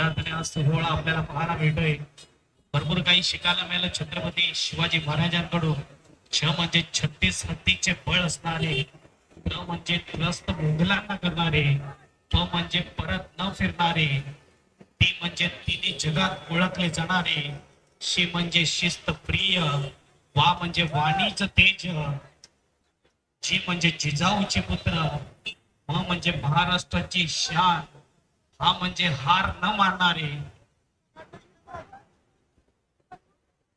खऱ्या अर्थाने आज सोहळा आपल्याला पाहायला मिळतोय. भरपूर काही शिकायला मिळालं छत्रपती शिवाजी महाराजांकडून. छ म्हणजे 36 हत्तीचे बळ असणारे, त म्हणजे त्रस्त मुघलांना करणारे, प म्हणजे परत न फिरणारे, ती म्हणजे तिन्ही जगात ओळखले जाणारे, शी म्हणजे शिस्त प्रिय, वा म्हणजे वाणीच तेज, जी म्हणजे जिजाऊचे पुत्र, म म्हणजे महाराष्ट्राची शान, हा म्हणजे हार न मानणारे,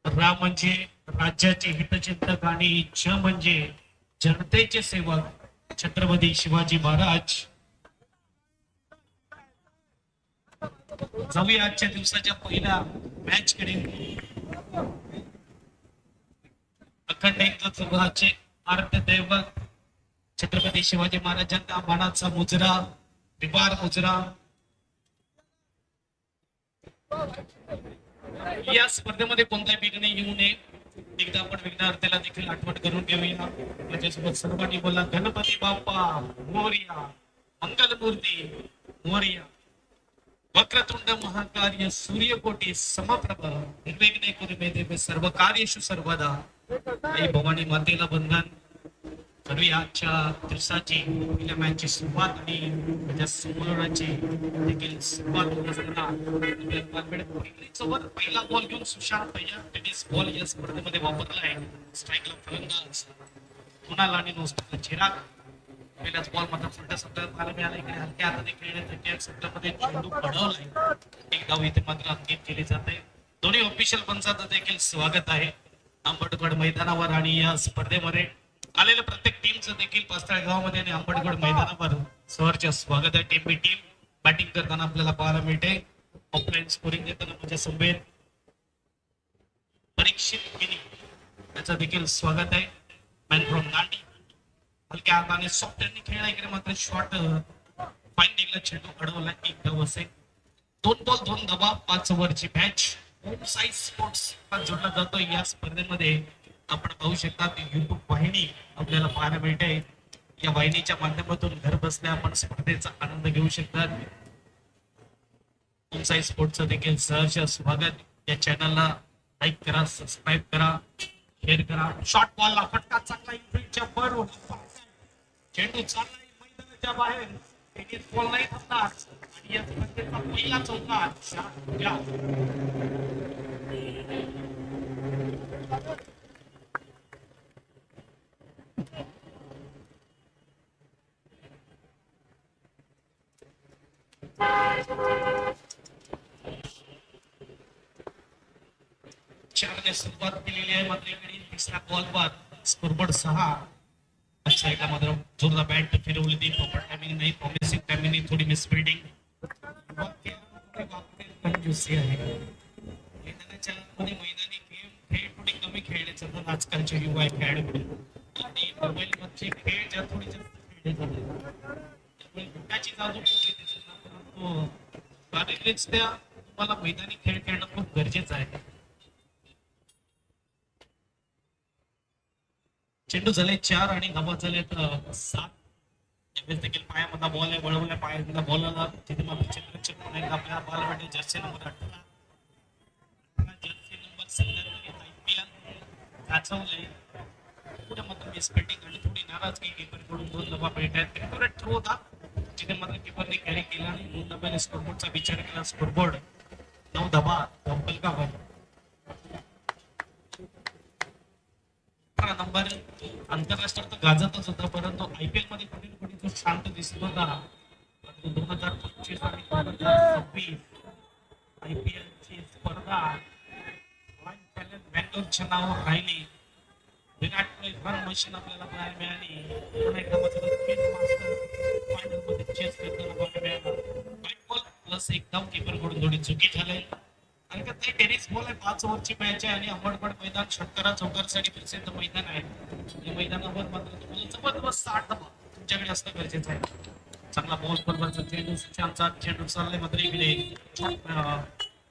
रा म्हणजे राज्याचे हितचिंतक आणि च म्हणजे जनतेचे सेवक छत्रपती शिवाजी महाराज. जाऊया आजच्या दिवसाच्या पहिल्या मॅच कडे. अखंड हिंदुत्वाचे आराध्य दैवत छत्रपती शिवाजी महाराजांचा मानाचा मुजरा, विभार मुजरा. या स्पर्धेमध्ये कोणताही विघ्न येऊ नये, एकदा आपण विघ्नार्थीला देखील आठवण करून घेऊया. त्याच्यासोबत सर्वांनी बोला गणपती बाप्पा मोरया, मंगलमूर्ती मोरया, वक्रतुंड महाकार्य सूर्यकोटी समप्रभ, निर्विघ्ने कुरु मे देव सर्व कार्येषु सर्वदा. आई भवानी मातेला वंदन करूया. आजच्या दिवसाची पहिल्या मॅचची सुरुवात आणि त्याच्या समोरची देखील सुरुवात होत असताना सोबत पहिला बॉल घेऊन सुशांत भैया टेनिस बॉल या स्पर्धेमध्ये वापरला आहे. स्ट्राईकला फलंदाज कुणाल आणि नोस्टरला चिराग. पहिल्याच बॉल मात्र फलटस आपल्याला पाहायला मिळाला. इकडे हलक्या हाताने खेळण्यासाठी सत्रामध्ये चेंडू पडवलाय. एक धाव इथे मात्र अंकित केली जाते. दोन्ही ऑफिशियल पंचाचं देखील स्वागत आहे आंबटगड मैदानावर. आणि या स्पर्धेमध्ये आलेल्या प्रत्येक टीमचं देखील पास्तळगावमध्ये आणि आंबटगड मैदानावर सहर्ष स्वागत आहे. टीम बी टीम बॅटिंग करताना आपल्याला पाहायला मिळते. ऑफलाईन स्कोरिंग देताना माझ्या समवेत परीक्षित गिनी याचं देखील स्वागत आहे. मॅन फ्रॉम नांदी हलक्या हाताने सॉफ्टवेअरने खेळला. इकडे मात्र शॉर्ट फाइंडिंगला चेंडू अडवला. एक धाव असेल. 2 बॉल 2 धावा 5 ओव्हरची मॅच. होम साईज स्पोर्ट्स जोडला जातो. या स्पर्धेमध्ये आपण पाहू शकता युट्यूब वाहिनी आपल्याला पाहायला मिळते. या वाहिनीच्या माध्यमातून घर बसल्या आपण स्पर्धेचा आनंद घेऊ शकतात. होम साईज स्पोर्ट्सचं देखील सहर्ष स्वागत. या चॅनलला लाईक करा, सबस्क्राईब करा, शेअर करा. शॉर्ट बॉलला फटका चांगला इनफिल्डच्या वर चेंडू चाललाय मैदानाच्या बाहेर. टेनिस बॉल नाही थांबणार आणि या स्पर्धेचा पहिला चौकार चारने सुरुवात केलेली आहे. मात्र इकडे तिसऱ्या बॉलवर स्कोरबोर्ड 6. साईडला मात्र जोरदार बॅट फिरवली ती. प्रॉपर टायमिंग नाही, प्रॉमिसिंग टायमिंग थोडी मिसफिल्डिंग. कंजूसी आहे मैदानाच्या मध्ये. मैदानी खेळ थोडी कमी खेळले जातात आजकालच्या युवा खेळाडूकडे आणि मोबाईल मध्ये खेळ ज्या थोडी जास्त खेळले जातात. त्यामुळे घोटाची जादू परंतु त्या तुम्हाला मैदानी खेळ खेळणं खूप गरजेचं आहे. चेंडू झाले 4 आणि धावा झाले 7. त्यावेळेस देखील पायामधला बॉल आहे. वळवल्या पायामधला बॉलला तिथे मात्र चित्रक्षण आपल्याला बॉल भेटेल. Jersey number 18 jersey number 17 IPL गाजवलंय. पुढे मात्र मिसबॅटिंग आणि थोडी नाराजगी कीपरकडून 2 धावा भेटत. एक्युरेट थ्रो होता जिथे मात्र कीपरने कॅरी केला आणि 2 धाब्याने स्कोरबोर्डचा विचार केला. स्कोरबोर्ड 9 धावा धप्पलकावर. नंबर आंतरराष्ट्रीय तर गाजतच होता परंतु आयपीएल मध्ये कुठे ना कुठे तो शांत दिसत होता. 2025 आणि 2026 आयपीएल ची स्पर्धा बँगलोरच्या नावावर राहिली. विराट कोहली रन मशीन आपल्याला पाहायला मिळाली. पुन्हा एकदा फायनल मध्ये चेस करताना पाहायला मिळाला. 5 बॉल प्लस 1 धाव कीपरकडून थोडी चुकी झाली. आणि ते टेनिस बॉल आहे. 5 ओव्हरची मॅच आहे आणि अंबडगड मैदान षटकारा चौकारसाठी प्रसिद्ध मैदान आहे. या मैदानावर मात्र तुम्हाला जबरदस्त 60 धावा तुमच्याकडे असणं गरजेचं आहे. चांगला बॉल बरोबरचा चेंडू सुशांतचा चेंडू चाललाय. मात्र इकडे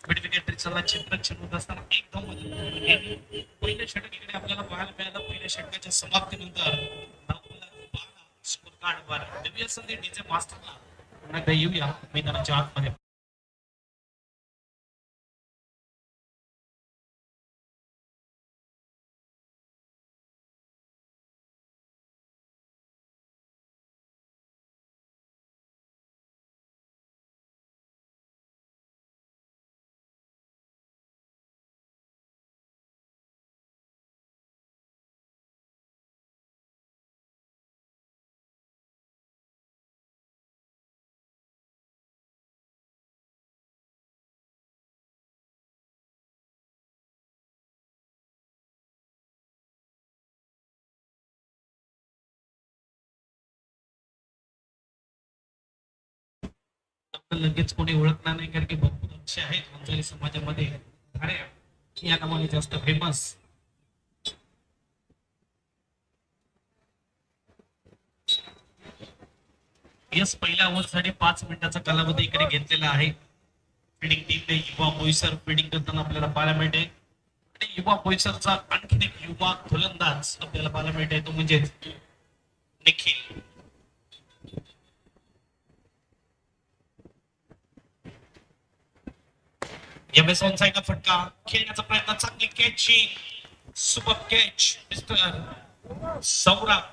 मिडविकेट चालला. क्षेत्ररक्षण होत असताना 1 धाव मध्ये पहिलं षटक इकडे आपल्याला पाहायला मिळालं. पहिल्या षटकाच्या समाप्तीनंतर स्कोर कार्ड वर देऊया संधी डीजे मास्टरला. पुन्हा येऊया मैदानाच्या आतमध्ये. लगेच कोणी ओळखणार नाही, कारण की भरपूर असे आहेत वंजारी समाजामध्ये धाड्या या नावाने जास्त फेमस. यस, पहिल्या ओव्हरसाठी 5 मिनिटाचा कालावधी इकडे घेतलेला आहे. फिडिंग टीमने युवा बोईसर फिडिंग करताना आपल्याला पाहायला मिळते, आणि युवा बोईसरचा आणखीन एक युवा गोलंदाज आपल्याला पाहायला मिळते, तो म्हणजे निखिल. यावेळेस ऑन साईडला फटका खेळण्याचा प्रयत्न, चांगली catching, super catch mister Saurabh.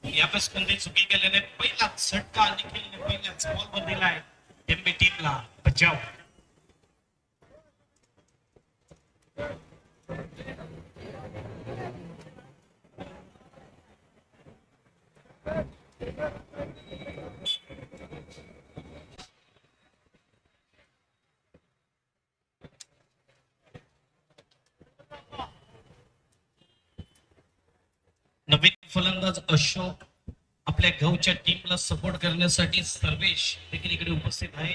यावेळेस कोणती चुकी केल्याने पहिला झटका निखिलने पहिल्याच बॉलवर दिलाय एमबी टीमला बचाव. नवीन फलंदाज अशोक आपल्या गावच्या टीमला सपोर्ट करण्यासाठी सर्वेश देखील इकडे उपस्थित आहे.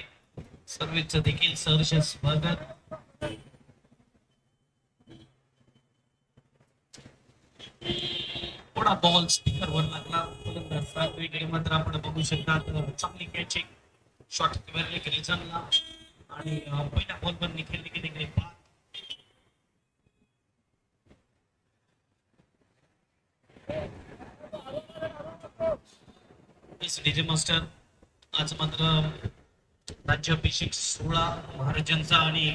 सर्वेशचं देखील सहर्ष स्वागत. थोडा बॉल स्पीकर वर लागला फलंदाज इकडे मात्र आपण बघू शकता चांगली कॅचिंग शॉट रिझनला, आणि पहिल्या बॉलवर निखिल देखील इकडे डीजे मास्टर. आज मात्र राज्याभिषेक सोहळा महाराजांचा, आणि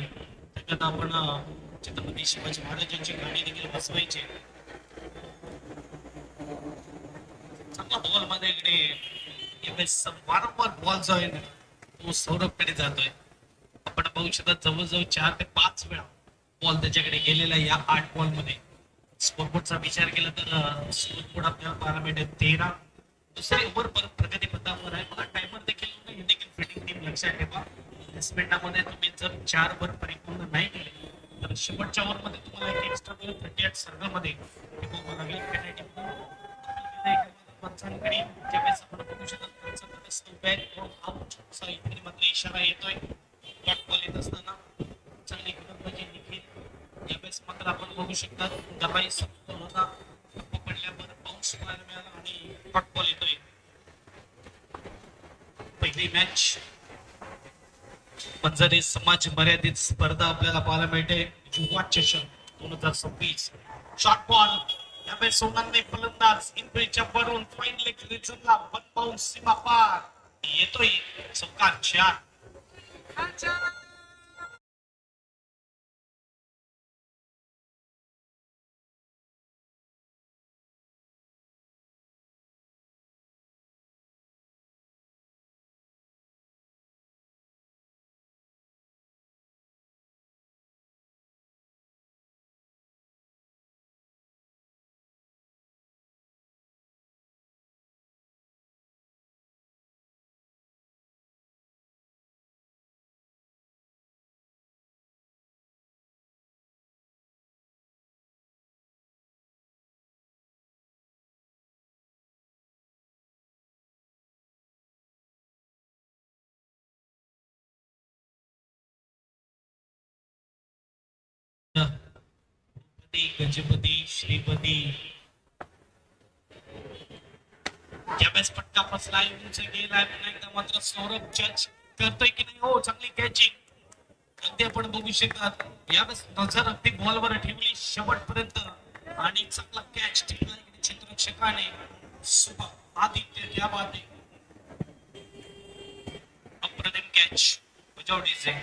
त्याच्यात आपण छत्रपती शिवाजी महाराजांची गाणी देखील बसवायची. चांगला बॉल मध्ये इकडे वारंवार बॉल जो आहे ना तो सौरभकडे जातोय. आपण बघू शकता जवळजवळ 4 ते 5 वेळा बॉल त्याच्याकडे गेलेला या 8 बॉल मध्ये. स्कोरबोर्डचा विचार केला तर स्कोरबोर्ड आपल्याला पाहायला मिळते 13. दुसरी ओव्हर प्रगती पथावर आहे. मला टायमर देखील हे देखील फिटिंग टीम लक्षात ठेवा. 10 मिनिटांमध्ये तुम्ही जर 4 ओव्हर परिपूर्ण नाही केले तर शेवटच्या ओव्हर मध्ये तुम्हाला एक एक्स्ट्रा 38 सर्कलमध्ये ठेवावं लागेल. ज्यावेळेस आपण बघू शकतो मात्र इशारा येतोय डॉट बॉल येत असताना. चांगली गोलंदाजी निखिल. यावेळेस मात्र आपण बघू शकता दबाई समोर होता, पडल्यावर बाउन्स पाहायला मिळाला आणि डॉट बॉल येतोय. पहिली मॅच बंजारी समाज मर्यादित स्पर्धा आपल्याला पाहायला मिळते युवा चषक 2026. शॉर्ट बॉल यावेळेस सोनाने फलंदाज इंद्रीच्या वरून फाईन लेग रिझनला वन बाउन्स सीमा पार येतोय. चौकार 4. गजपती श्रीपती ज्यावेळेस पट्टा फसलाय उंच गेलाय पुन्हा एकदा मात्र सौरभ जज करतोय की नाही. हो, चांगली कॅचिंग अगदी आपण बघू शकतात. यावेळेस नजर अगदी बॉलवर ठेवली शेवटपर्यंत आणि चांगला कॅच ठेवला क्षेत्ररक्षकाने. आदित्य क्या बात आहे, अप्रतिम कॅच बजावडीचे.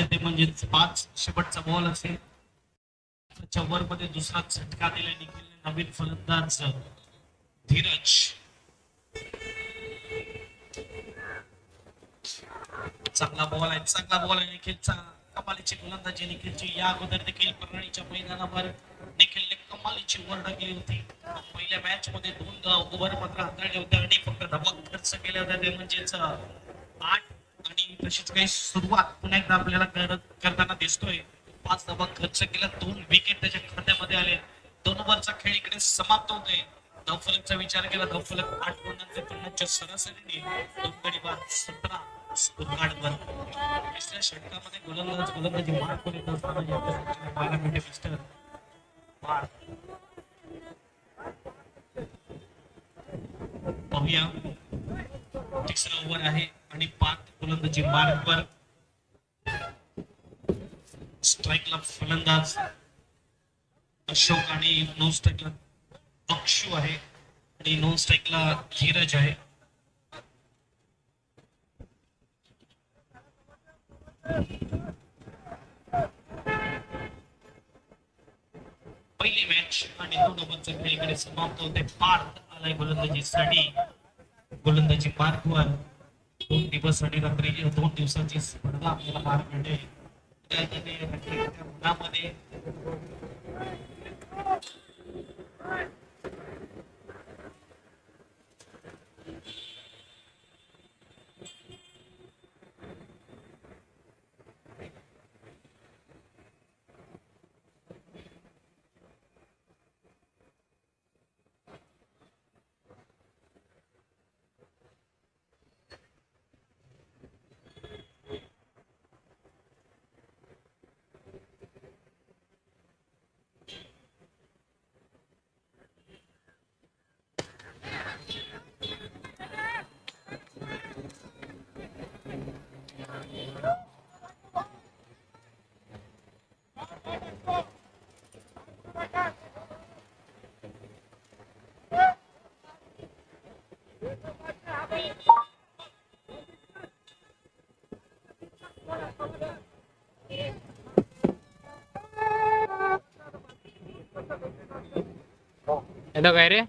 झाले ते म्हणजे 5 शेवटचा बॉल असेल. त्याच्या वर मध्ये दुसरा झटका दिला निखिलने नवीन फलंदाज धीरज. चांगला बॉल आहे, चांगला बॉल आहे निखिलचा. कमालीची गोलंदाजी निखिलची. या अगोदर देखील परळीच्या मैदानावर निखिलने कमालीची वर टाकली होती. पहिल्या मॅच मध्ये 2 ओव्हर मात्र हाताळले होते आणि फक्त धबक खर्च केले होते ते म्हणजेच 8. आणि तशीच काही सुरुवात पुन्हा एकदा आपल्याला करताना दिसतोय. 5 धबक खर्च केला, 2 विकेट त्याच्या खात्यामध्ये आले. 2 ओव्हरचा खेळ इकडे समाप्त होतोय. धावफलकचा विचार केला, धावफलक 8 गुणांचे 50च्या सरासरीने 2 गडी बाद 17 स्कोरकार्डवर. तिसऱ्या षटकामध्ये गोलंदाजी मार्क करीत असताना जे आपल्याला पाहायला मिळते मिस्टर मार्क. पाहूया, तिसरा ओव्हर आहे आणि 5 गोलंदाजी मार्कवर. स्ट्राईकला फलंदाज अशोक आणि नॉन स्ट्राईकला अक्षू आहे आणि नॉन स्ट्राईकला धीरज आहे. पहिली मॅच आणि 2 ओव्हरचा खेळ इकडे समाप्त होते. पार्थ आलाय गोलंदाजीसाठी. गोलंदाजी मार्कवर 2 दिवस आणि रात्री 2 दिवसाची स्पर्धा आपल्याला पाहायला मिळते. मनामध्ये हॅलो काय रे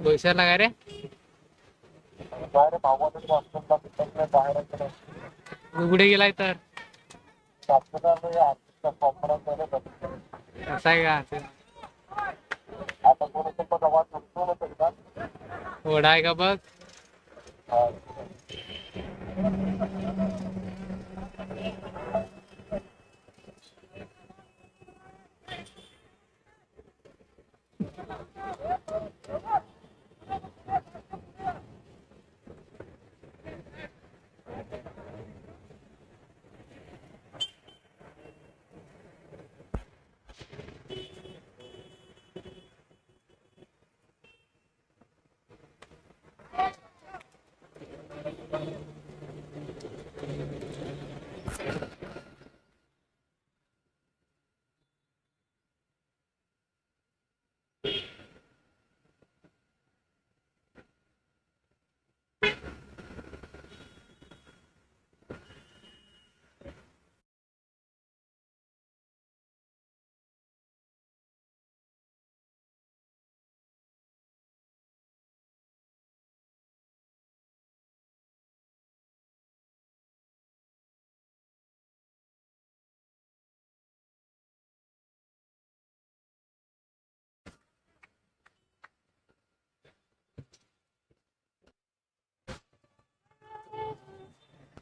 बोईसरला काय रे तू कुठे गेलाय तर असं आहे का ओढा आहे का बघ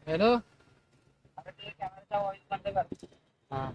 हॅलो हा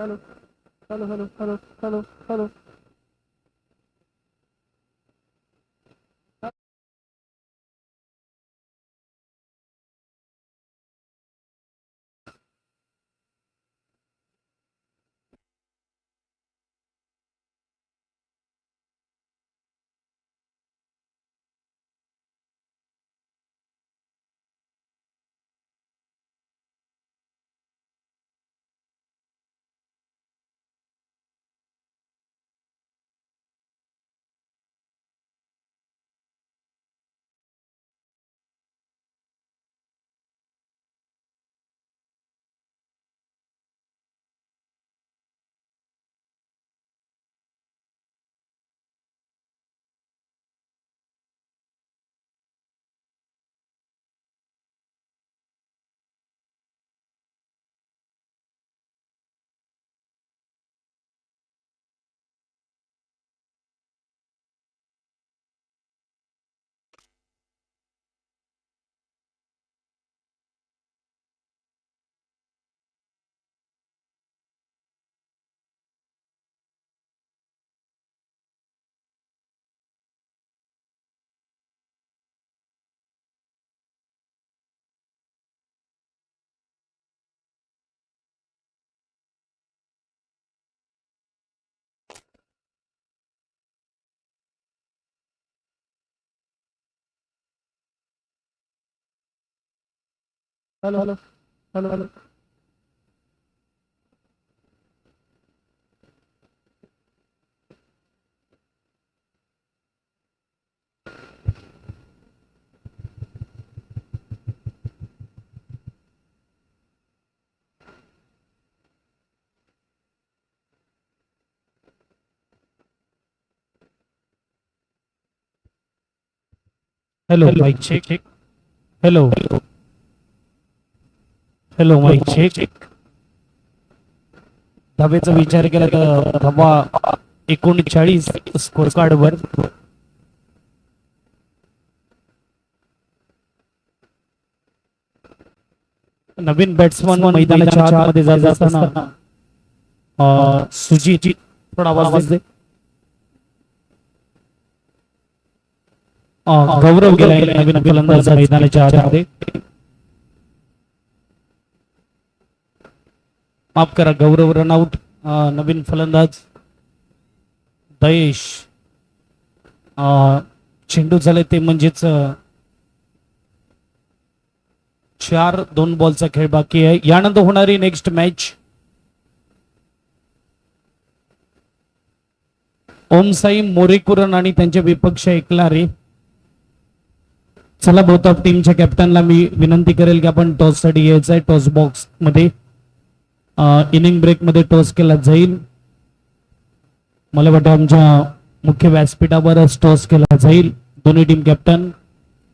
hello hello hello hello hello hello hello hello hello hello hello mike check hello hello mike check धाब्याचा विचार केला तर धाबा 39 स्कोर कार्ड वर नवीन बॅट्समन मैदानाच्या आतमध्ये जात असताना सुजीत थोडा आवाज दे गौरव गेलाय नवीन फलंदाज मैदानाच्या आतमध्ये माफ करा गौरव रनआउट नवीन फलंदाज दयेश चेंडू झाले ते म्हणजेच 4-2 बॉलचा खेळ बाकी आहे यानंतर होणारी नेक्स्ट मॅच ओमसाई मोरेकुरन आणि त्यांचे विपक्ष एकलारे चला बोथ ऑफ टीमच्या कॅप्टनला मी विनंती करेल की आपण टॉस साठी यायचंय टॉस बॉक्स मध्ये इनिंग ब्रेक मध्ये टॉस केला जाईल मला वाटतं आमच्या मुख्य व्यासपीठावरच टॉस केला जाईल दोन्ही टीम कॅप्टन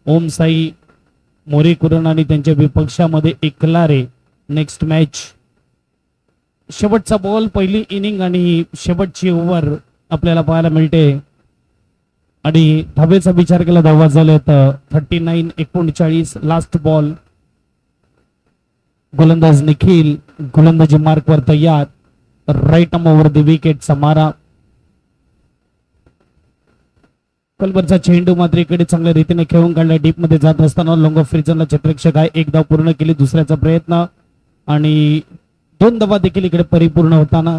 ओमसाई मोरेकुरन आणि त्यांच्या विपक्षामध्ये एकलारे नेक्स्ट मॅच शेवटचा बॉल पहिली इनिंग आणि शेवटची ओव्हर आपल्याला पाहायला मिळते आणि धाब्याचा विचार केला धावा झाले तर 39-39 लास्ट बॉल गोलंदाज निखिल गोलंदाजी मार्कवर तयार राईट ओव्हर द विकेटचा मारा कलबरचा चेंडू मात्र इकडे चांगल्या रीतीने खेळून काढला डीप मध्ये जात असताना लॉंग ऑफ फ्रीजनला क्षेत्ररक्षक आहे एक धाव पूर्ण केली दुसऱ्याचा प्रयत्न आणि 2 धावा देखील इकडे परिपूर्ण होताना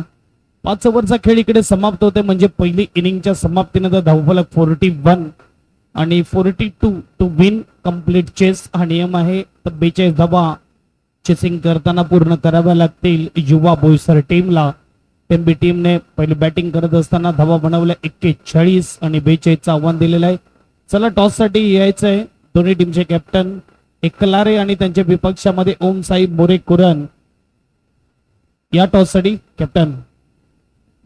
5 ओव्हरचा खेळ इकडे समाप्त होते म्हणजे पहिली इनिंगच्या समाप्तीनंतर धावफलक 41 आणि 42 टू विन कंप्लीट चेस हा नियम आहे तर 42 धावा चेसिंग करताना पूर्ण कराव्या लागतील युवा बोईसर टीमला टेम्बी टीमने पहिले बॅटिंग करत असताना धावा बनवल्या 41 आणि 42चं आव्हान दिलेलं आहे चला टॉस साठी यायचंय दोन्ही टीमचे कॅप्टन एकलारे आणि त्यांच्या विपक्षामध्ये ओमसाई मोरेकुरन या टॉस साठी कॅप्टन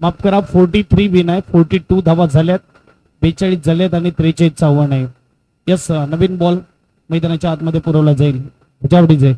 माफ करा 43 विन आहे 42 धावा झाल्यात 42 झाल्यात आणि 43चं आव्हान आहे यस नवीन बॉल मैदानाच्या आतमध्ये पुरवला जाईल जावडीचे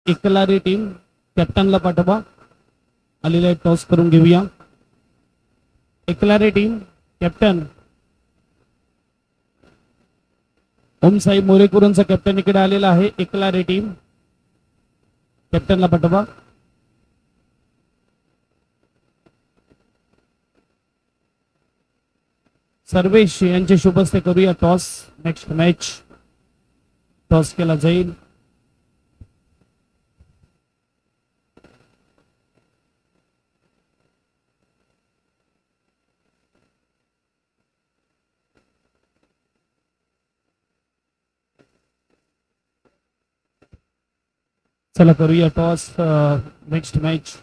एकलारी टीम कॅप्टनला पाठवा. आलेला आहे, टॉस करून घेऊया. एकलारी टीम कॅप्टन ओमसाई मोरेकुरांचा कॅप्टन इकडे आलेला आहे. एकलारी टीम कॅप्टनला पाठवा. सर्वेश यांचे शुभ हस्ते करूया टॉस. नेक्स्ट मॅच टॉस केला जाईल. चला करूया टॉस. नेक्स्ट मॅच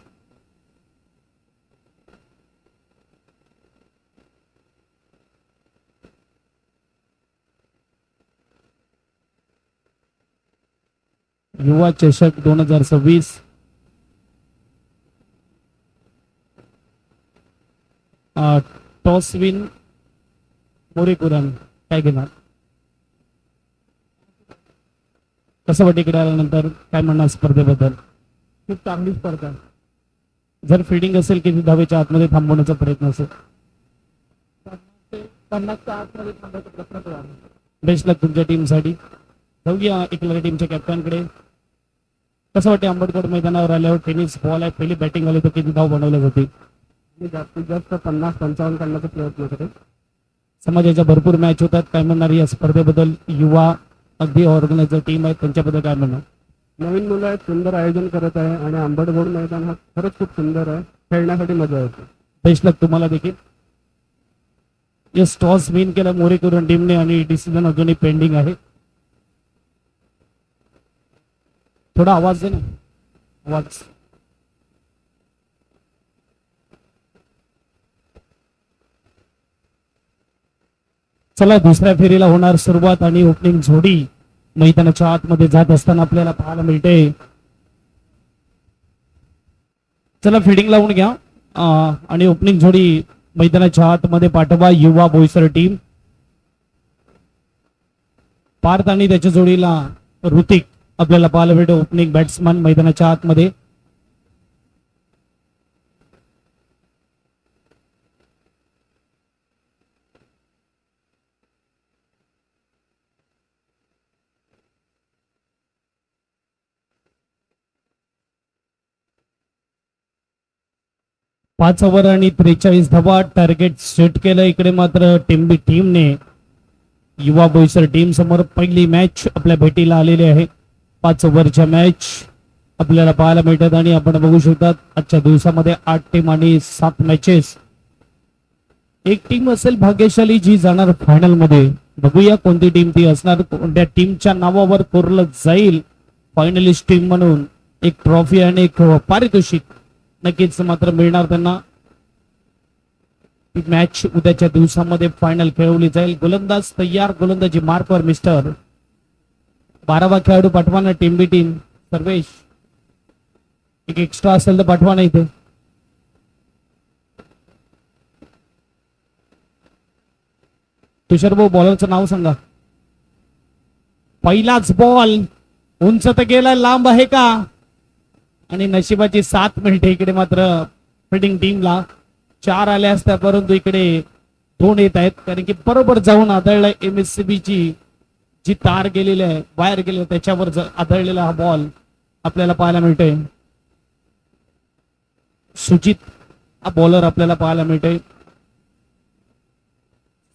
युवा चषक 2026. टॉस विन मोरेकुरान काय घेणार? कसं वाटतं इकडे आल्यानंतर? काय म्हणणार स्पर्धेबद्दल? खूप चांगली स्पर्धा. जर फिल्डिंग असेल किती धावेच्या आतमध्ये थांबवण्याचा प्रयत्न असेल? 50च्या आतमध्ये थांबवायचा प्रयत्न करा. बेस्ट लक तुमच्या टीमसाठी. जाऊया एकला टीमच्या कॅप्टनकडे. कसं वाटते आंबेडकर मैदानावर आल्यावर टेनिस बॉल आहे, पहिली बॅटिंग आली तर किती धाव बनवले जाते? जास्तीत जास्त 50-55 करण्याचा प्रयत्न करेल. समाजाच्या भरपूर मॅच होतात. काय म्हणणार या स्पर्धेबद्दल? युवा अगदी ऑर्गनायझर टीम आहे, त्यांच्याबद्दल काय म्हणणार? नवीन मुलं आहेत, सुंदर आयोजन करत आहे आणि आंबटगोड मैदान हा खरंच खूप सुंदर आहे. खेळण्यासाठी मजा येते. बेस्ट लक तुम्हाला देखील. यस, टॉस विन केला मोरेकुरण टीमने आणि डिसिजन अजूनही पेंडिंग आहे. थोडा आवाज दे ना, आवाज. चला दुसऱ्या फेरीला होणार सुरुवात आणि ओपनिंग जोडी मैदानाच्या आतमध्ये जात असताना आपल्याला पाहायला मिळते. चला फिल्डिंग लावून घ्या आणि ओपनिंग जोडी मैदानाच्या आतमध्ये पाठवा. युवा बोईसर टीम पार्थ आणि त्याच्या जोडीला ऋतिक आपल्याला पाहायला मिळते. ओपनिंग बॅट्समन मैदानाच्या आतमध्ये. पाच ओव्हर आणि 43 धावा टार्गेट सेट केलं. इकडे मात्र टीमने युवा बोईसर टीम समोर पहिली मॅच आपल्या भेटीला आलेली आहे. 5 ओव्हरच्या मॅच आपल्याला पाहायला मिळतात आणि आपण बघू शकतात आजच्या दिवसामध्ये 8 टीम आणि 7 मॅचेस. एक टीम असेल भाग्यशाली जी जाणार फायनल मध्ये. बघूया कोणती टीम ती असणार, कोणत्या टीमच्या नावावर कोरलं जाईल फायनलिस्ट टीम म्हणून. एक ट्रॉफी आणि एक पारितोषिक नक्कीच मात्र मिळणार त्यांना. मॅच उद्याच्या दिवसामध्ये फायनल खेळवली जाईल. गोलंदाज तयार, गोलंदाजी मार्कवर मिस्टर. 12वा खेळाडू पाठवाना टीम बी टीम. सर्वेश एक एक्स्ट्रा असेल तर पाठवा ना इथे. तुषार भाऊ बॉलरचं नाव सांगा. पहिलाच बॉल उंच तर गेला, लांब आहे का? आणि नशिबाची 7 मिनिटे इकडे मात्र फिल्डिंग टीमला 4 आल्या असत्या, परंतु इकडे 2 येत आहेत कारण की बरोबर जाऊन आदळलाय MSCB ची जी तार गेलेली आहे, वायर गेलेली आहे, त्याच्यावर आदळलेला हा बॉल आपल्याला पाहायला मिळतोय. सुजित हा बॉलर आपल्याला पाहायला मिळतोय.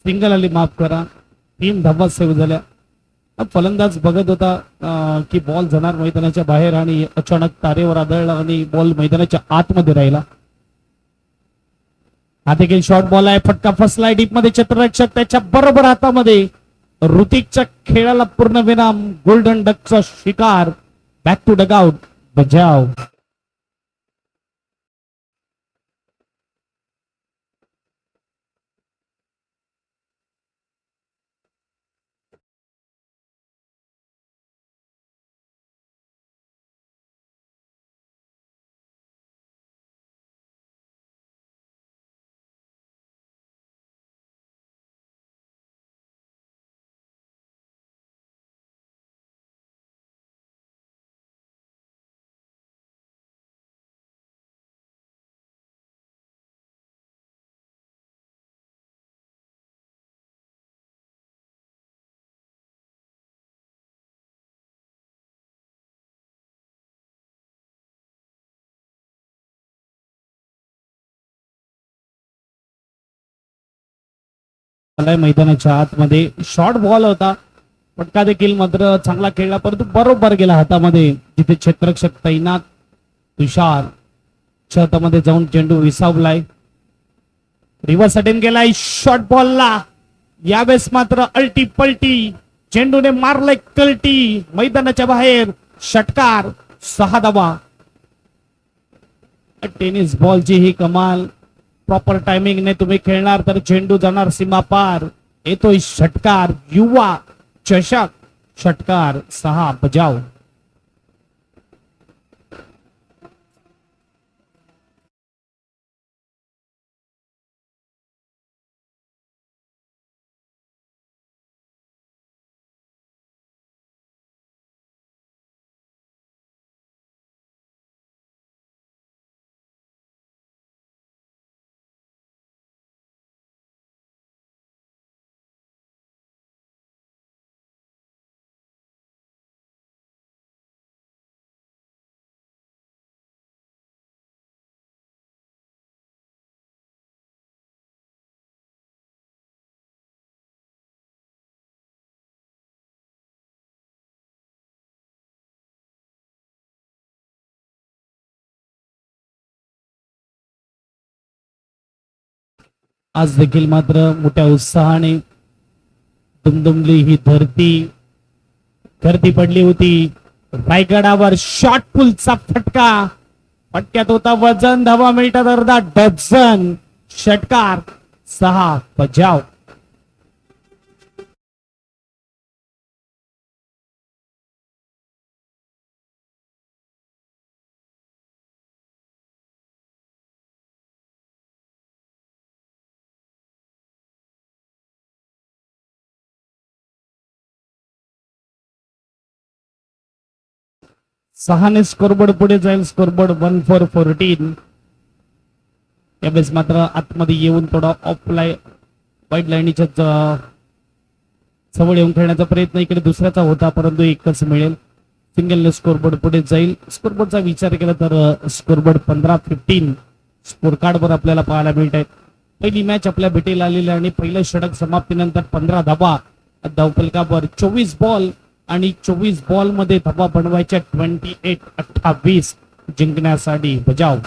सिंगल आली, माफ करा, 3 धावा सेव्ह झाल्या. फलंदाज बघत होता की बॉल जाणार मैदानाच्या बाहेर आणि अचानक तारेवर आदळला आणि बॉल मैदानाच्या आतमध्ये राहिला. हा देखील शॉर्ट बॉल आहे, फटका फसलाय डीप मध्ये. क्षेत्ररक्षक त्याच्या बरोबर हातामध्ये. ऋतिकच्या खेळाला पूर्ण विराम. गोल्डन डकचा शिकार. Back to dugout. बजाव. आलाय मैदानाच्या आतमध्ये. शॉर्ट बॉल होता, फटका देखील मात्र चांगला खेळला, परंतु बरोबर गेला हातामध्ये, जिथे क्षेत्ररक्षक तैनात तुषार हातामध्ये जाऊन चेंडू विसावलाय. रिव्हर्स अटेम्प्ट गेलाय शॉर्ट बॉलला. यावेळेस मात्र अल्टी पलटी चेंडूने मारलाय कल्टी मैदानाच्या बाहेर. षटकार 6 धावा. टेनिस बॉलची ही कमाल. प्रॉपर टायमिंगने तुम्ही खेळणार तर चेंडू जाणार सीमा पार. येतोय षटकार. युवा चषक षटकार 6 बजाव. आज देखील मात्र मोठ्या उत्साहाने दुमदुमली ही धरती. गर्दी पडली होती रायगडावर. शॉर्ट पुलचा फटका. फटक्यात होता वजन. धावा मिळतात अर्धा डझन. षटकार 6 बजाव. सहाने स्कोरबोर्ड पुढे जाईल. Scoreboard 1 for 14. यावेळेस मात्र आतमध्ये येऊन थोडा ऑफलाईन वाईट लाईनीच्या जवळ येऊन खेळण्याचा प्रयत्न इकडे दुसऱ्याचा होता, परंतु एकच मिळेल. सिंगल स्कोरबोर्ड पुढे जाईल. स्कोरबोर्डचा विचार केला तर स्कोरबोर्ड 15-15 स्कोर कार्डवर आपल्याला पाहायला मिळत आहेत. पहिली मॅच आपल्या भेटीला आलेली आणि पहिलं षटक समाप्तीनंतर 15 धावा धावफलकावर. 24 बॉल आणि 24 बॉल मध्ये धावा बनवायच्या. 28-28 जिंकण्यासाठी बजाव.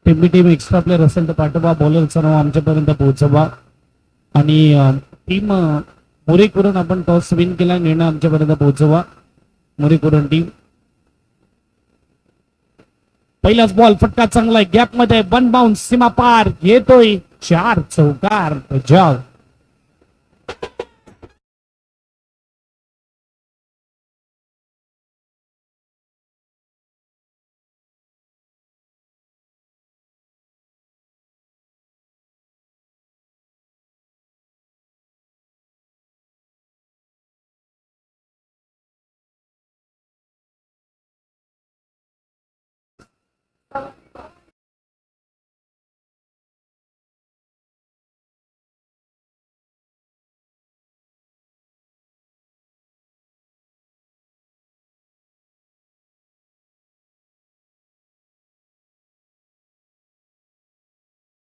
टीम एक्स्ट्रा प्लेअर असेल तर पाठवा. बॉलरचं नाव आमच्यापर्यंत पोहोचवा. आणि टीम मोरेकुरण आपण टॉस विन केला, निर्णय आमच्यापर्यंत पोहोचवा. मोरेकुरण टीम. पहिलाच बॉल फटका चांगला आहे. गॅप मध्ये वन बाउन्स सीमा पार. येतोय 4 चौकार बजाव.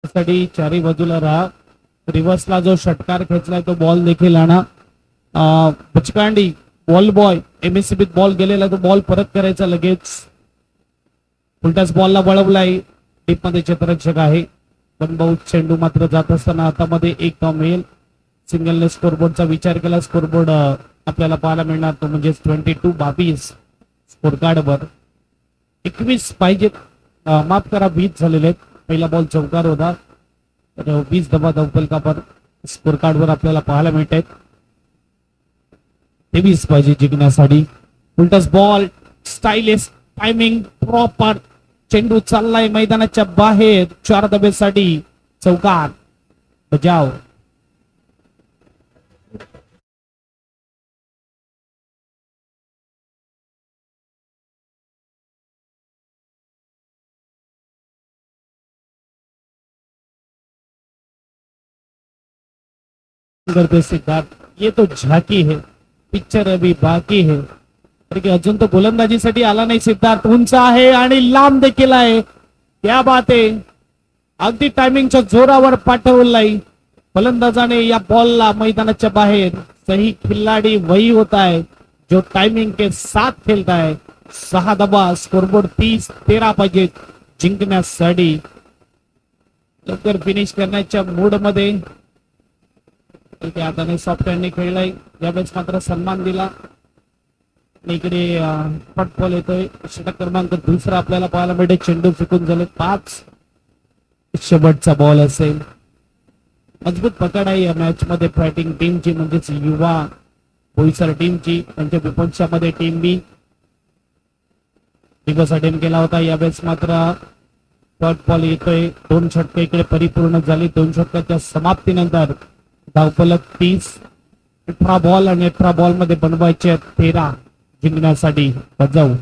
साठी चारी बाजूला राहा. रिव्हर्सला जो षटकार खेचलाय तो बॉल देखील आणा. बचकांडी बॉल बॉय एमएससीबीत बॉल गेलेला तो बॉल परत करायचा लगेच. उलट्याच बॉलला वळवलाय. डीप मध्ये क्षेत्ररक्षक आहे. पण बहुत चेंडू मात्र जात असताना हातामध्ये एक धाव मिळेल. सिंगलने स्कोरबोर्डचा विचार केला. स्कोरबोर्ड आपल्याला पाहायला मिळणार तो म्हणजे 22-22 स्कोर कार्डवर. 21 पाहिजेत, माफ करा 20 झालेले आहेत. पहिला बॉल चौकार होता, तर 20 धावा धावपल कापर स्कोर कार्डवर आपल्याला पाहायला मिळत आहेत. 23 पाहिजे जिंकण्यासाठी. उलटस बॉल, स्टायलिश टायमिंग प्रॉपर, चेंडू चाललाय मैदानाच्या बाहेर, 4 धाब्यासाठी चौकार बजाव. करते सिद्धार्थ, ये तो झाकी है, पिक्चर अभी बाकी है. कारण की अजून तो गोलंदाजीसाठी आला नाही सिद्धार्थ. उंच आहे आणि लांब देखील आहे. क्या बात आहे, अगदी टायमिंगच्या जोरावर पाठवलाय फलंदाजाने या बॉलला मैदानाच्या बाहेर. सही खिलाडी वही होता है जो टाइमिंग के साथ खेलता है. 6 धावा, स्कोरबोर्ड 30-13 पाहिजे जिंकण्यासाठी. लवकर फिनिश करण्याच्या मूड मध्ये हाताने सॉफ्ट हँडने खेळलाय. यावेळेस मात्र सन्मान दिला. इकडे पट बॉल येतोय, षटक क्रमांक 2 आपल्याला पाहायला मिळते. चेंडू फेकून झाले 5. शेवटचा बॉल असेल. मजबूत पकड आहे या मॅच मध्ये फायटिंग टीमची, म्हणजेच युवा बोईसर टीमची. त्यांच्या विपक्षामध्ये टीम बी दिवस अटेम्प्ट केला होता. यावेळेस मात्र पट बॉल येतोय. 2 षटके इकडे परिपूर्ण झाली. 2 षटकाच्या समाप्तीनंतर धावफलक 30. 18 बॉल आणि 18 बॉल मध्ये बनवायचे 13 जिंकण्यासाठी बजाव.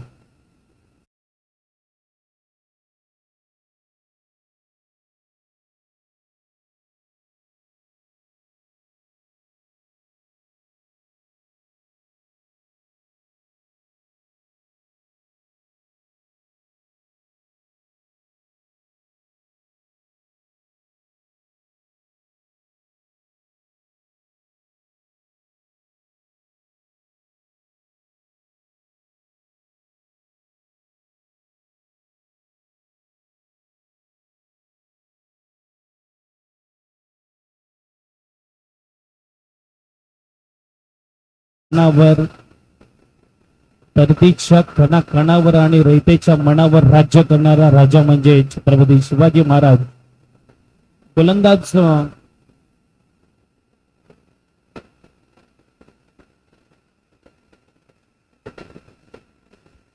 मनावर, प्रतीक्षा कणाकणावर आणि रयतेच्या मनावर राज्य करणारा राजा म्हणजे छत्रपती शिवाजी महाराज. गोलंदाज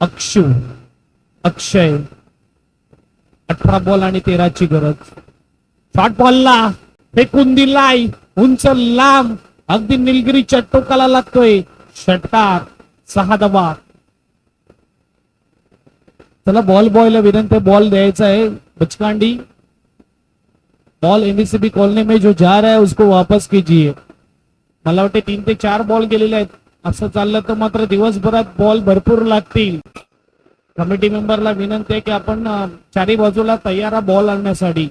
अक्षय. 18 बॉल आणि 13 ची गरज. शॉर्ट बॉलला फेकून दिलाय, उंच लांब, अगदी निलगिरीच्या टोकाला लागतोय. षटकार, 6 धावा. चला बॉल बॉयला विनंती, बॉल द्यायचा आहे. बचकांडी, बॉल एमबीसीबी कॉलोनी में जो जा रहा है उसको वापस कीजिए. मला वाटते 3 ते 4 बॉल गेलेले आहेत. असं चाललं तर मात्र दिवसभरात बॉल भरपूर लागतील. कमिटी मेंबरला विनंती आहे की आपण चारी बाजूला तयार बॉल आणण्यासाठी.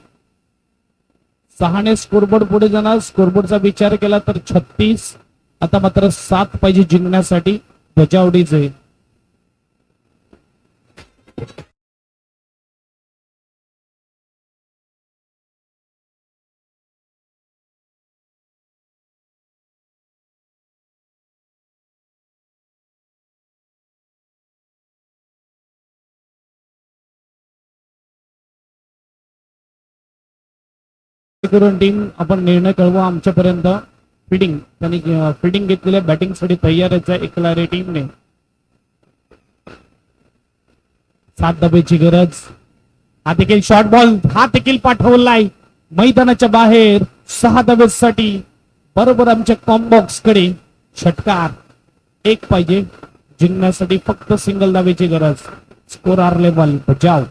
6ने स्कोरबोर्ड पुढे जाणार. स्कोरबोर्डचा विचार केला तर 36. आता मात्र 7 पाहिजे जिंकण्यासाठी बजावडीचे. करून टीम आपण निर्णय कळवा आमच्यापर्यंत. फिडिंग त्यांनी फिडिंग घेतलेल्या बॅटिंग साठी तयारच आहे एकलारे टीमने. 7 धाब्याची गरज. हा देखील शॉर्ट बॉल, हा देखील पाठवलाय मैदानाच्या बाहेर. 6 धाब्यासाठी बरोबर आमच्या कॉम्बॉक्स कडे. षटकार 1 पाहिजे जिंकण्यासाठी, फक्त सिंगल धाब्याची गरज. स्कोर आर लेवल बजाव.